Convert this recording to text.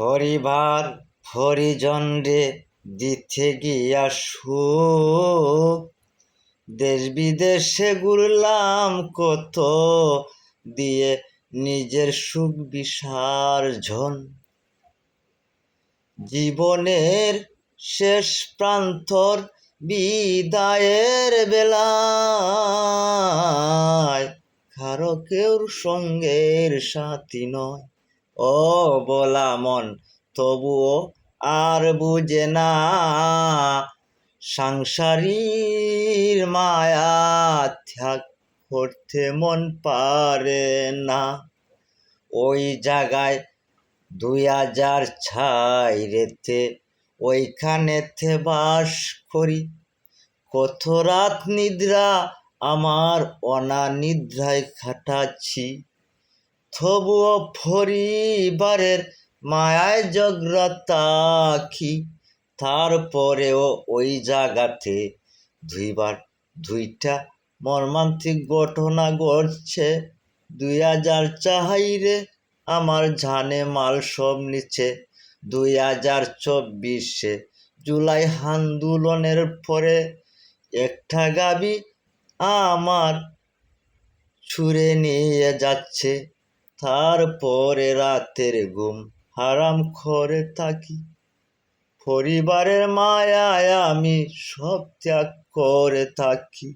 পরিবার পরিজন রে দিতে গিয়া সুখ, দেশ বিদেশে ঘুরলাম কত, দিয়ে নিজের সুখ বিসর্জন। জীবনের শেষ প্রান্তর বিদায়ের বেলায় কারো কেউ সঙ্গের সাথী নয়। ও বলা মন তবুও আর বুঝে না, সংসারীর মায়া ত্যাগ করতে মন পারে না। ওই জায়গায় 2006 ওইখানেতে বাস করি, কত রাত নিদ্রা আমার অনানিদ্রায় কাটাচ্ছি, তবুও পরিবারের মায়ায় জগরাতাকি। তারপরেও ওই জায়গাতে দুইটা মর্মান্তিক ঘটনা ঘটছে। 2004 আমার জানে মাল সব নিচে। 2024 জুলাই আন্দোলনের পরে একটা গাবি আমার ছুঁড়ে নিয়ে যাচ্ছে। তারপরে রাতের ঘুম হারাম করে থাকি, পরিবারের মায়ায় আমি সব ত্যাগ করে থাকি।